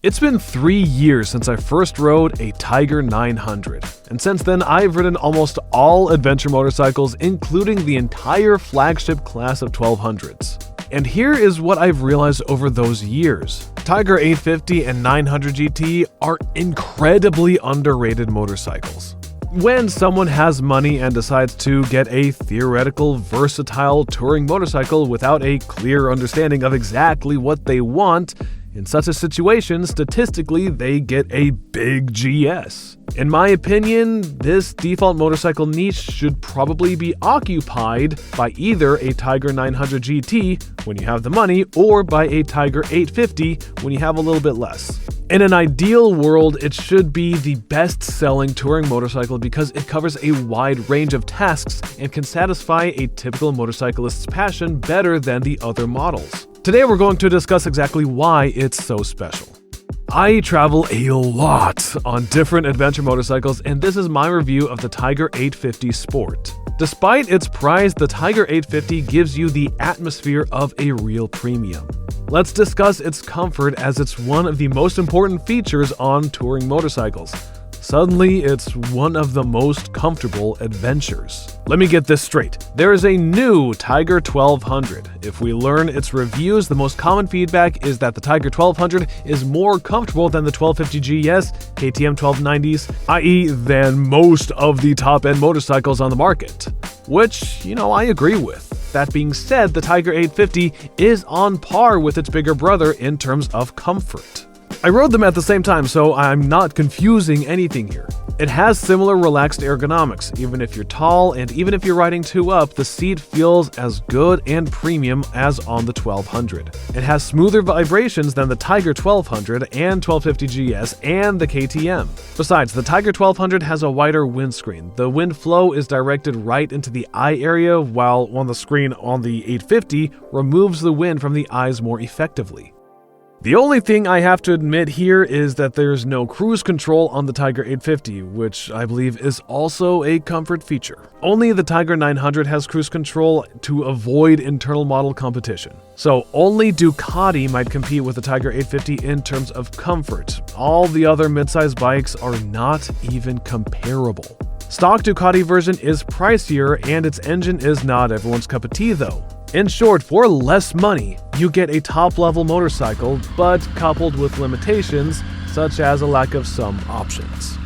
It's been 3 years since I first rode a Tiger 900, and since then I've ridden almost all adventure motorcycles, including the entire flagship class of 1200s. And here is what I've realized over those years. Tiger 850 and 900 GT are incredibly underrated motorcycles. When someone has money and decides to get a theoretical, versatile touring motorcycle without a clear understanding of exactly what they want, in such a situation, statistically, they get a big GS. In my opinion, this default motorcycle niche should probably be occupied by either a Tiger 900 GT when you have the money, or by a Tiger 850 when you have a little bit less. In an ideal world, it should be the best-selling touring motorcycle because it covers a wide range of tasks and can satisfy a typical motorcyclist's passion better than the other models. Today we're going to discuss exactly why it's so special. I travel a lot on different adventure motorcycles, and this is my review of the Tiger 850 Sport. Despite its price, the Tiger 850 gives you the atmosphere of a real premium. Let's discuss its comfort, as it's one of the most important features on touring motorcycles. Suddenly, it's one of the most comfortable adventures. Let me get this straight. There is a new Tiger 1200. If we learn its reviews, the most common feedback is that the Tiger 1200 is more comfortable than the 1250 GS, KTM 1290s, i.e. than most of the top-end motorcycles on the market. Which, I agree with. That being said, the Tiger 850 is on par with its bigger brother in terms of comfort. I rode them at the same time, so I'm not confusing anything here. It has similar relaxed ergonomics. Even if you're tall and even if you're riding 2-up, the seat feels as good and premium as on the 1200. It has smoother vibrations than the Tiger 1200 and 1250 GS and the KTM. Besides, the Tiger 1200 has a wider windscreen. The wind flow is directed right into the eye area, while on the screen on the 850 removes the wind from the eyes more effectively. The only thing I have to admit here is that there's no cruise control on the Tiger 850, which I believe is also a comfort feature. Only the Tiger 900 has cruise control to avoid internal model competition. So only Ducati might compete with the Tiger 850 in terms of comfort. All the other midsize bikes are not even comparable. Stock Ducati version is pricier, and its engine is not everyone's cup of tea though. In short, for less money, you get a top-level motorcycle, but coupled with limitations, such as a lack of some options.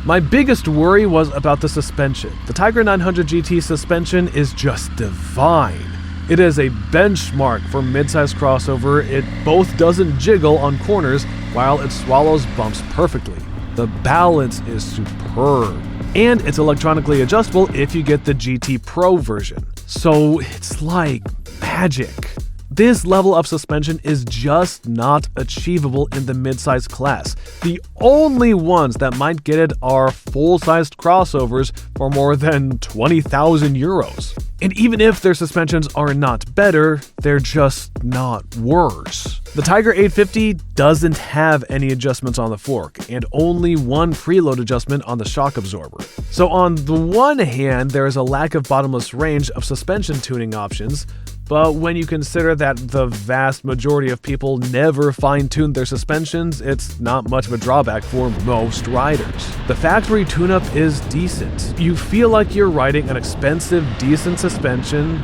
My biggest worry was about the suspension. The Tiger 900 GT suspension is just divine. It is a benchmark for midsize crossover. It both doesn't jiggle on corners, while it swallows bumps perfectly. The balance is superb. And it's electronically adjustable if you get the GT Pro version. So it's like magic. This level of suspension is just not achievable in the midsize class. The only ones that might get it are full-sized crossovers for more than 20,000 euros. And even if their suspensions are not better, they're just not worse. The Tiger 850 doesn't have any adjustments on the fork, and only one preload adjustment on the shock absorber. So on the one hand, there is a lack of bottomless range of suspension tuning options, but when you consider that the vast majority of people never fine-tune their suspensions, it's not much of a drawback for most riders. The factory tune-up is decent. You feel like you're riding an expensive, decent suspension.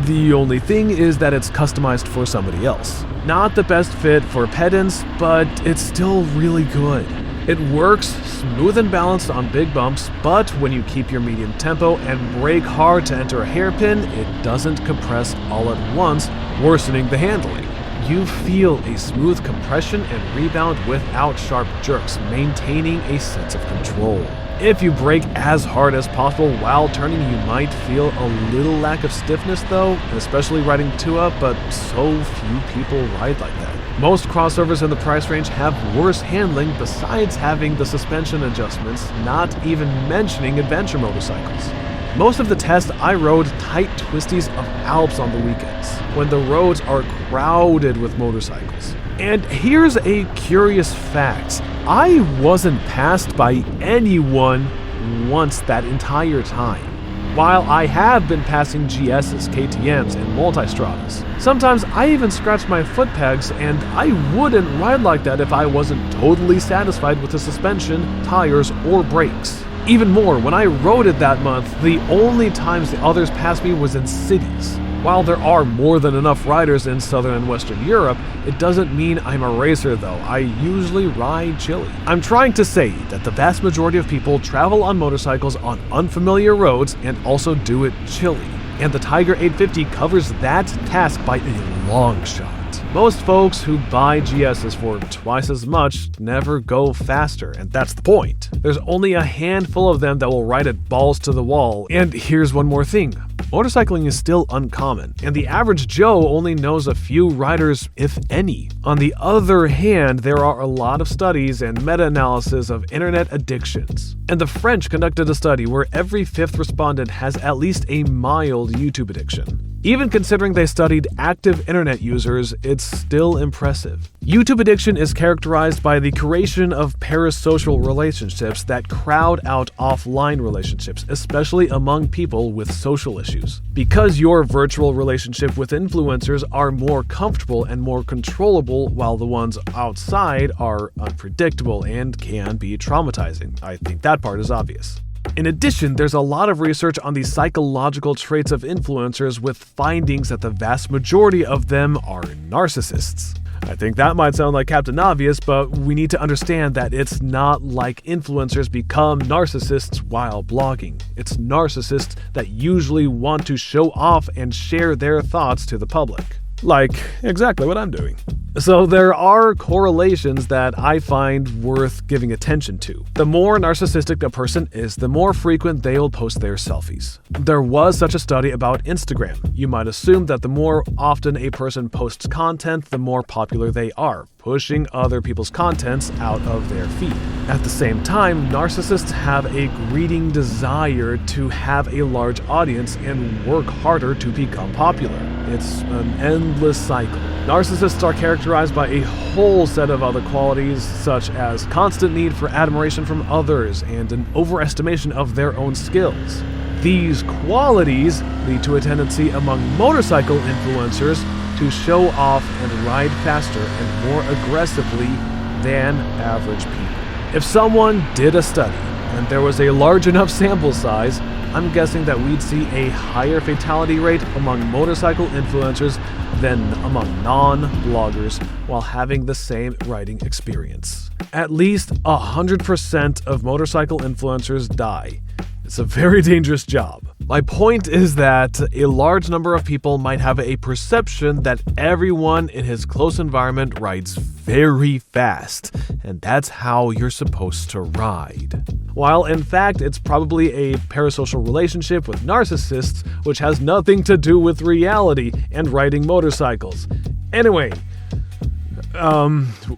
The only thing is that it's customized for somebody else. Not the best fit for pedants, but it's still really good. It works smooth and balanced on big bumps, but when you keep your medium tempo and brake hard to enter a hairpin, it doesn't compress all at once, worsening the handling. You feel a smooth compression and rebound without sharp jerks, maintaining a sense of control. If you brake as hard as possible while turning, you might feel a little lack of stiffness though, especially riding 2-up, but so few people ride like that. Most crossovers in the price range have worse handling besides having the suspension adjustments, not even mentioning adventure motorcycles. Most of the tests I rode tight twisties of Alps on the weekends, when the roads are crowded with motorcycles. And here's a curious fact. I wasn't passed by anyone once that entire time. while I have been passing GSs, KTMs, and Multistradas. Sometimes I even scratch my foot pegs, and I wouldn't ride like that if I wasn't totally satisfied with the suspension, tires, or brakes. Even more, when I rode it that month, the only times the others passed me was in cities. While there are more than enough riders in Southern and Western Europe, it doesn't mean I'm a racer though. I usually ride chilly. I'm trying to say that the vast majority of people travel on motorcycles on unfamiliar roads and also do it chilly. And the Tiger 850 covers that task by a long shot. Most folks who buy GSs for twice as much never go faster, and that's the point. There's only a handful of them that will ride it balls to the wall. And here's one more thing. Motorcycling is still uncommon, and the average Joe only knows a few riders, if any. On the other hand, there are a lot of studies and meta-analysis of internet addictions. And the French conducted a study where every fifth respondent has at least a mild YouTube addiction. Even considering they studied active internet users, it's still impressive. YouTube addiction is characterized by the creation of parasocial relationships that crowd out offline relationships, especially among people with social issues. Because your virtual relationship with influencers are more comfortable and more controllable, while the ones outside are unpredictable and can be traumatizing. I think that part is obvious. In addition, there's a lot of research on the psychological traits of influencers with findings that the vast majority of them are narcissists. I think that might sound like Captain Obvious, but we need to understand that it's not like influencers become narcissists while blogging. It's narcissists that usually want to show off and share their thoughts to the public. Like exactly what I'm doing. So there are correlations that I find worth giving attention to. The more narcissistic a person is, the more frequent they'll post their selfies. There was such a study about Instagram. You might assume that the more often a person posts content, the more popular they are, pushing other people's contents out of their feed. At the same time, narcissists have a greedy desire to have a large audience and work harder to become popular. It's an endless cycle. Narcissists are characterized by a whole set of other qualities, such as constant need for admiration from others and an overestimation of their own skills. These qualities lead to a tendency among motorcycle influencers to show off and ride faster and more aggressively than average people. If someone did a study and there was a large enough sample size, I'm guessing that we'd see a higher fatality rate among motorcycle influencers than among non-bloggers while having the same riding experience. At least 100% of motorcycle influencers die. It's a very dangerous job. My point is that a large number of people might have a perception that everyone in his close environment rides very fast, and that's how you're supposed to ride. While in fact it's probably a parasocial relationship with narcissists, which has nothing to do with reality and riding motorcycles. Anyway,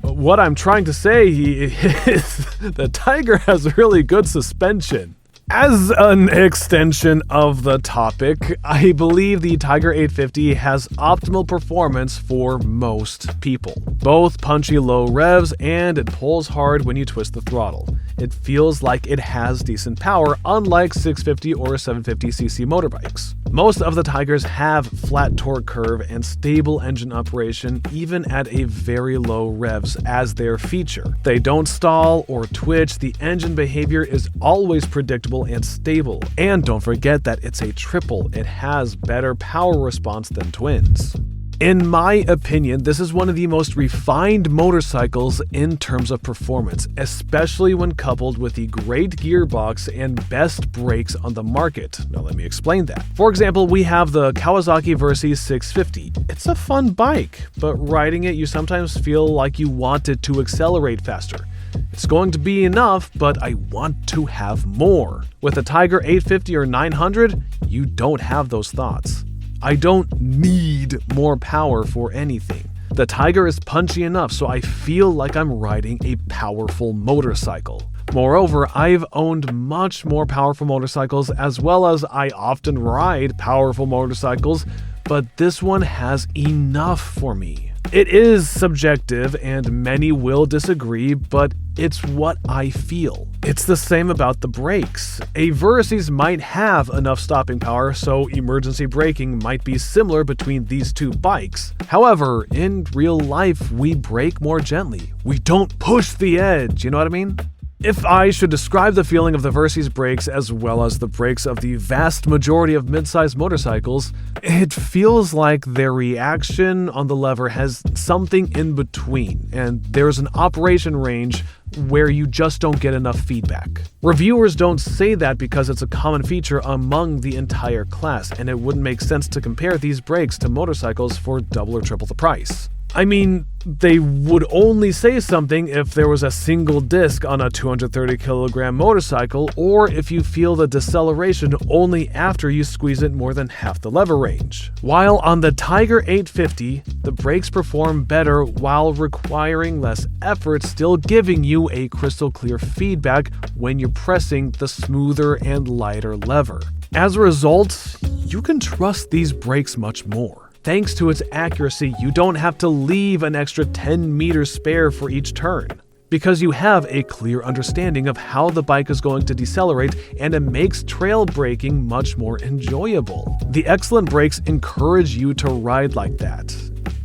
what I'm trying to say is the Tiger has really good suspension. As an extension of the topic, I believe the Tiger 850 has optimal performance for most people. Both punchy low revs, and it pulls hard when you twist the throttle. It feels like it has decent power, unlike 650 or 750cc motorbikes. Most of the Tigers have flat torque curve and stable engine operation even at a very low revs as their feature. They don't stall or twitch, the engine behavior is always predictable and stable. And don't forget that it's a triple, it has better power response than twins. In my opinion, this is one of the most refined motorcycles in terms of performance, especially when coupled with the great gearbox and best brakes on the market. Now let me explain that. For example, we have the Kawasaki Versys 650. It's a fun bike, but riding it you sometimes feel like you want it to accelerate faster. It's going to be enough, but I want to have more. With a Tiger 850 or 900, you don't have those thoughts. I don't need more power for anything. The Tiger is punchy enough so I feel like I'm riding a powerful motorcycle. Moreover, I've owned much more powerful motorcycles as well as I often ride powerful motorcycles, but this one has enough for me. It is subjective and many will disagree, but it's what I feel. It's the same about the brakes. A Versys might have enough stopping power, so emergency braking might be similar between these two bikes. However, in real life, we brake more gently. We don't push the edge, you know what I mean? If I should describe the feeling of the Versys brakes as well as the brakes of the vast majority of mid-sized motorcycles, it feels like their reaction on the lever has something in between, and there's an operation range where you just don't get enough feedback. Reviewers don't say that because it's a common feature among the entire class, and it wouldn't make sense to compare these brakes to motorcycles for double or triple the price. I mean, they would only say something if there was a single disc on a 230 kilogram motorcycle, or if you feel the deceleration only after you squeeze it more than half the lever range. While on the Tiger 850, the brakes perform better while requiring less effort, still giving you a crystal clear feedback when you're pressing the smoother and lighter lever. As a result, you can trust these brakes much more. Thanks to its accuracy, you don't have to leave an extra 10 meters spare for each turn, because you have a clear understanding of how the bike is going to decelerate, and it makes trail braking much more enjoyable. The excellent brakes encourage you to ride like that.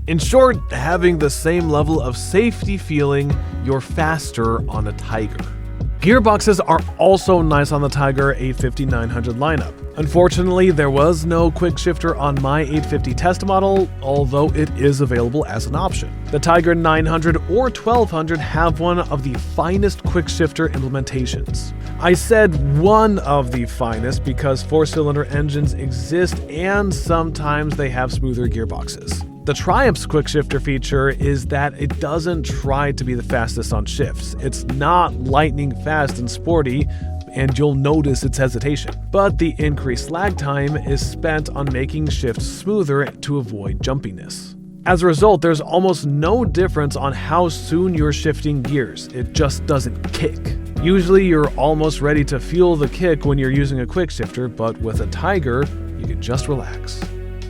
In short, having the same level of safety feeling, you're faster on a Tiger. Gearboxes are also nice on the Tiger 850-900 lineup. Unfortunately, there was no quick shifter on my 850 test model, although it is available as an option. The Tiger 900 or 1200 have one of the finest quick shifter implementations. I said one of the finest because 4-cylinder engines exist and sometimes they have smoother gearboxes. The Triumph's quick shifter feature is that it doesn't try to be the fastest on shifts. It's not lightning fast and sporty, and you'll notice its hesitation. But the increased lag time is spent on making shifts smoother to avoid jumpiness. As a result, there's almost no difference on how soon you're shifting gears. It just doesn't kick. Usually you're almost ready to feel the kick when you're using a quick shifter, but with a Tiger, you can just relax.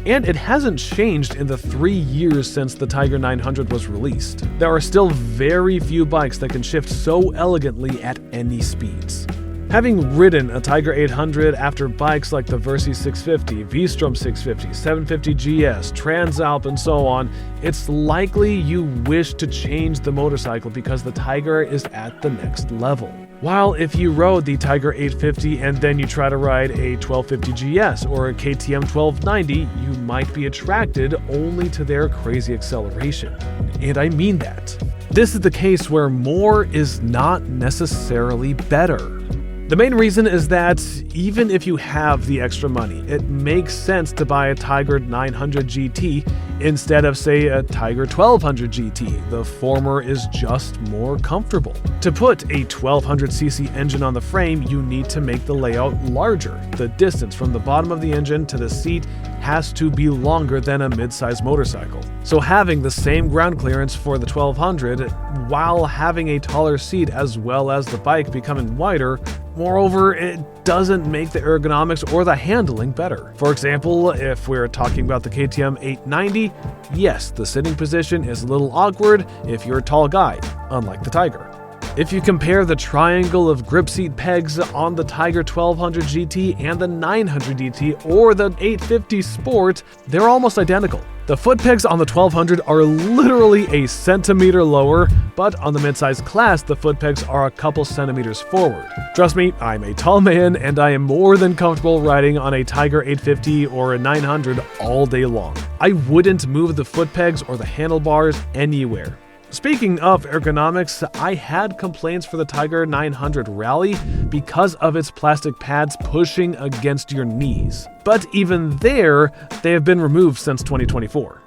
And it hasn't changed in the 3 years since the Tiger 900 was released. There are still very few bikes that can shift so elegantly at any speeds. Having ridden a Tiger 800 after bikes like the Versys 650, V-Strom 650, 750 GS, Transalp, and so on, it's likely you wish to change the motorcycle because the Tiger is at the next level. While if you rode the Tiger 850 and then you try to ride a 1250 GS or a KTM 1290, you might be attracted only to their crazy acceleration. And I mean that. This is the case where more is not necessarily better. The main reason is that even if you have the extra money, it makes sense to buy a Tiger 900 GT instead of, say, a Tiger 1200 GT. The former is just more comfortable. To put a 1200cc engine on the frame, you need to make the layout larger. The distance from the bottom of the engine to the seat has to be longer than a mid-size motorcycle. So having the same ground clearance for the 1200 while having a taller seat as well as the bike becoming wider, moreover, it doesn't make the ergonomics or the handling better. For example, if we're talking about the KTM 890, yes, the sitting position is a little awkward if you're a tall guy, unlike the Tiger. If you compare the triangle of grip seat pegs on the Tiger 1200 GT and the 900 DT or the 850 Sport, they're almost identical. The foot pegs on the 1200 are literally a centimeter lower, but on the midsize class, the foot pegs are a couple centimeters forward. Trust me, I'm a tall man and I am more than comfortable riding on a Tiger 850 or a 900 all day long. I wouldn't move the foot pegs or the handlebars anywhere. Speaking of ergonomics, I had complaints for the Tiger 900 Rally because of its plastic pads pushing against your knees. But even there, they have been removed since 2024.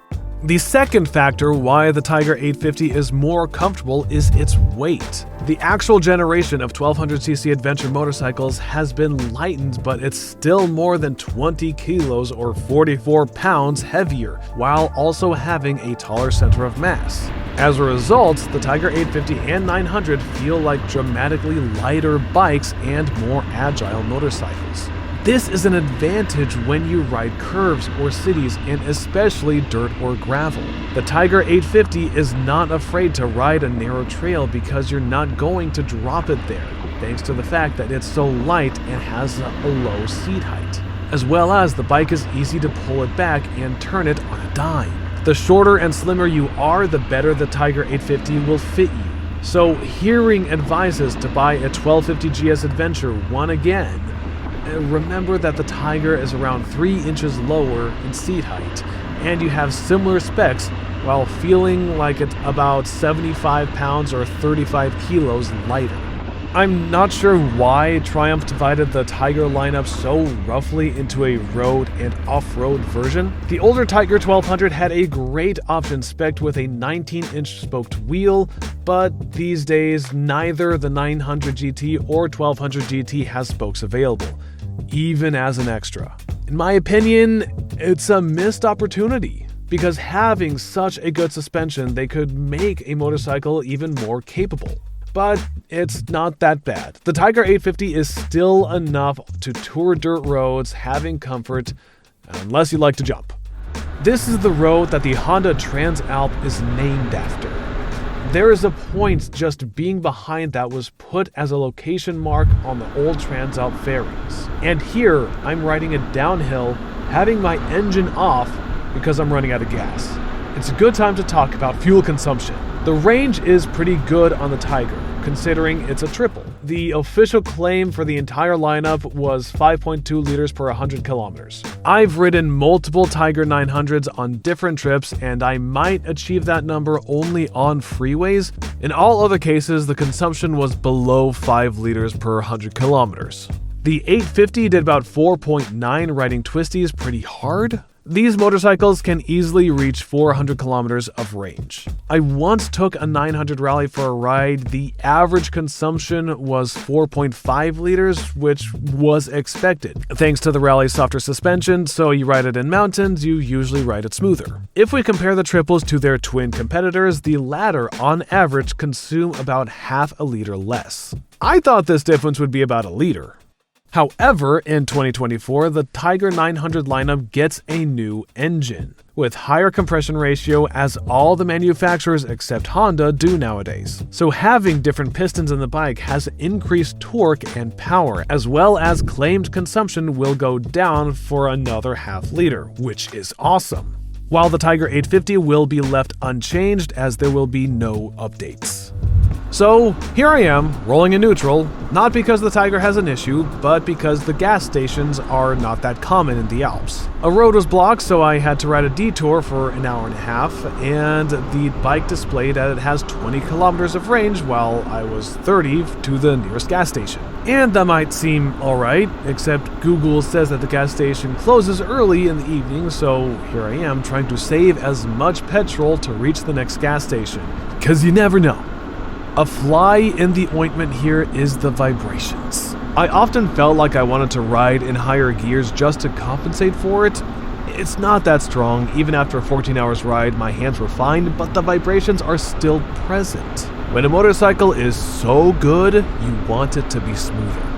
The second factor why the Tiger 850 is more comfortable is its weight. The actual generation of 1200cc adventure motorcycles has been lightened, but it's still more than 20 kilos or 44 pounds heavier, while also having a taller center of mass. As a result, the Tiger 850 and 900 feel like dramatically lighter bikes and more agile motorcycles. This is an advantage when you ride curves or cities, and especially dirt or gravel. The Tiger 850 is not afraid to ride a narrow trail because you're not going to drop it there, thanks to the fact that it's so light and has a low seat height. As well as the bike is easy to pull it back and turn it on a dime. The shorter and slimmer you are, the better the Tiger 850 will fit you. So hearing advices to buy a 1250 GS Adventure one again, remember that the Tiger is around 3 inches lower in seat height, and you have similar specs while feeling like it's about 75 pounds or 35 kilos lighter. I'm not sure why Triumph divided the Tiger lineup so roughly into a road and off-road version. The older Tiger 1200 had a great option spec'd with a 19-inch spoked wheel, but these days neither the 900 GT or 1200 GT has spokes available, even as an extra. In my opinion, it's a missed opportunity, because having such a good suspension, they could make a motorcycle even more capable. But it's not that bad. The Tiger 850 is still enough to tour dirt roads, having comfort, unless you like to jump. This is the road that the Honda Transalp is named after. There is a point just being behind that was put as a location mark on the old Transalp fairings. And here, I'm riding it downhill, having my engine off because I'm running out of gas. It's a good time to talk about fuel consumption. The range is pretty good on the Tiger, considering it's a triple. The official claim for the entire lineup was 5.2 liters per 100 kilometers. I've ridden multiple Tiger 900s on different trips, and I might achieve that number only on freeways. In all other cases, the consumption was below 5 liters per 100 kilometers. The 850 did about 4.9, riding twisties pretty hard. These motorcycles can easily reach 400 kilometers of range. I once took a 900 Rally for a ride. The average consumption was 4.5 liters, which was expected. Thanks to the Rally's softer suspension, so you ride it in mountains, you usually ride it smoother. If we compare the triples to their twin competitors, the latter on average consume about half a liter less. I thought this difference would be about a liter. However, in 2024, the Tiger 900 lineup gets a new engine, with higher compression ratio as all the manufacturers except Honda do nowadays. So having different pistons in the bike has increased torque and power, as well as claimed consumption will go down for another half liter, which is awesome. While the Tiger 850 will be left unchanged as there will be no updates. So here I am, rolling in neutral, not because the Tiger has an issue, but because the gas stations are not that common in the Alps. A road was blocked, so I had to ride a detour for an hour and a half, and the bike displayed that it has 20 kilometers of range while I was 30 to the nearest gas station. And that might seem alright, except Google says that the gas station closes early in the evening, so here I am trying to save as much petrol to reach the next gas station, because you never know. A fly in the ointment here is the vibrations. I often felt like I wanted to ride in higher gears just to compensate for it. It's not that strong. Even after a 14 hours ride, my hands were fine, but the vibrations are still present. When a motorcycle is so good, you want it to be smoother.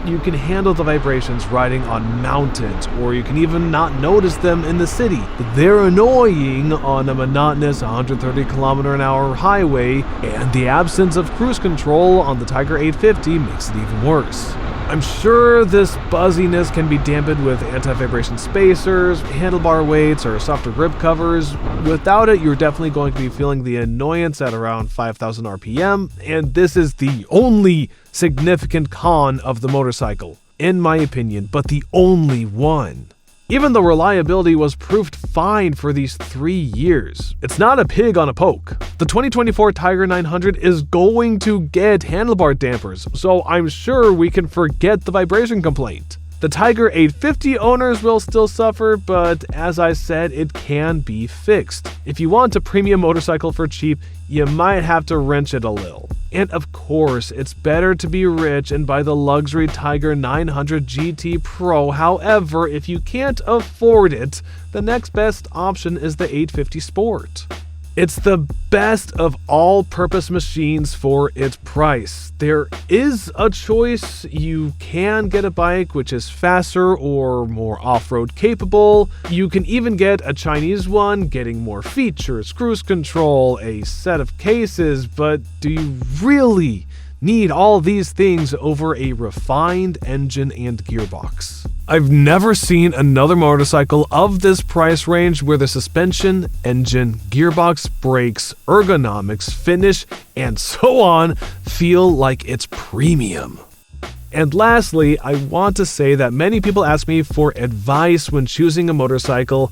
You can handle the vibrations riding on mountains, or you can even not notice them in the city. But they're annoying on a monotonous 130 km/h highway, and the absence of cruise control on the Tiger 850 makes it even worse. I'm sure this buzziness can be dampened with anti-vibration spacers, handlebar weights, or softer grip covers. Without it, you're definitely going to be feeling the annoyance at around 5,000 RPM, and this is the only significant con of the motorcycle, in my opinion, but the only one. Even the reliability was proved fine for these 3 years. It's not a pig on a poke. The 2024 Tiger 900 is going to get handlebar dampers, so I'm sure we can forget the vibration complaint. The Tiger 850 owners will still suffer, but as I said, it can be fixed. If you want a premium motorcycle for cheap, you might have to wrench it a little. And of course, it's better to be rich and buy the luxury Tiger 900 GT Pro. However, if you can't afford it, the next best option is the 850 Sport. It's the best of all-purpose machines for its price. There is a choice. You can get a bike which is faster or more off-road capable. You can even get a Chinese one, getting more features, cruise control, a set of cases, but do you really need all these things over a refined engine and gearbox? I've never seen another motorcycle of this price range where the suspension, engine, gearbox, brakes, ergonomics, finish, and so on feel like it's premium. And lastly, I want to say that many people ask me for advice when choosing a motorcycle.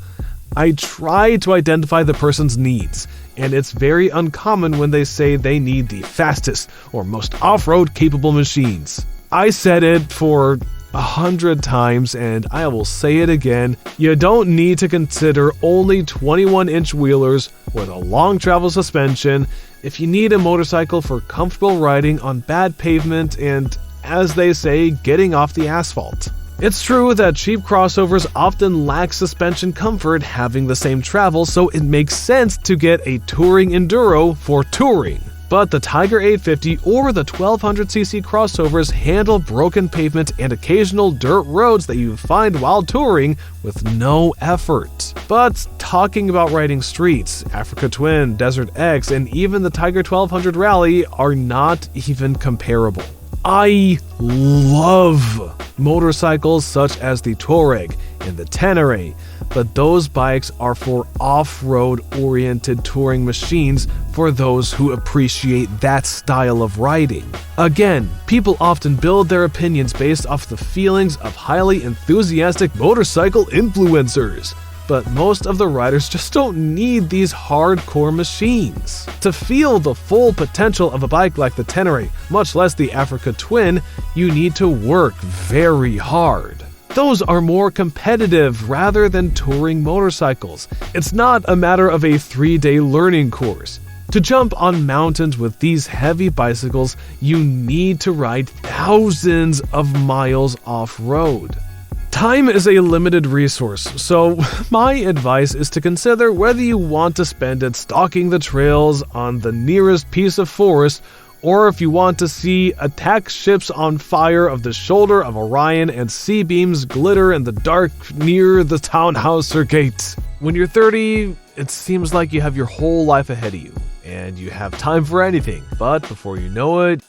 I try to identify the person's needs, and it's very uncommon when they say they need the fastest or most off-road capable machines. I said it for 100 times, and I will say it again. You don't need to consider only 21-inch wheelers with a long travel suspension if you need a motorcycle for comfortable riding on bad pavement and, as they say, getting off the asphalt. It's true that cheap crossovers often lack suspension comfort having the same travel, so it makes sense to get a touring enduro for touring. But the Tiger 850 or the 1200cc crossovers handle broken pavement and occasional dirt roads that you find while touring with no effort. But talking about riding streets, Africa Twin, Desert X, and even the Tiger 1200 Rally are not even comparable. I love motorcycles such as the Touareg and the Tenere, but those bikes are for off-road oriented touring machines for those who appreciate that style of riding. Again, people often build their opinions based off the feelings of highly enthusiastic motorcycle influencers. But most of the riders just don't need these hardcore machines. To feel the full potential of a bike like the Tenere, much less the Africa Twin, you need to work very hard. Those are more competitive rather than touring motorcycles. It's not a matter of a 3-day learning course. To jump on mountains with these heavy bicycles, you need to ride thousands of miles off-road. Time is a limited resource, so my advice is to consider whether you want to spend it stalking the trails on the nearest piece of forest, or if you want to see attack ships on fire of the shoulder of Orion and C-beams glitter in the dark near the townhouse or gate. When you're 30, it seems like you have your whole life ahead of you, and you have time for anything, but before you know it,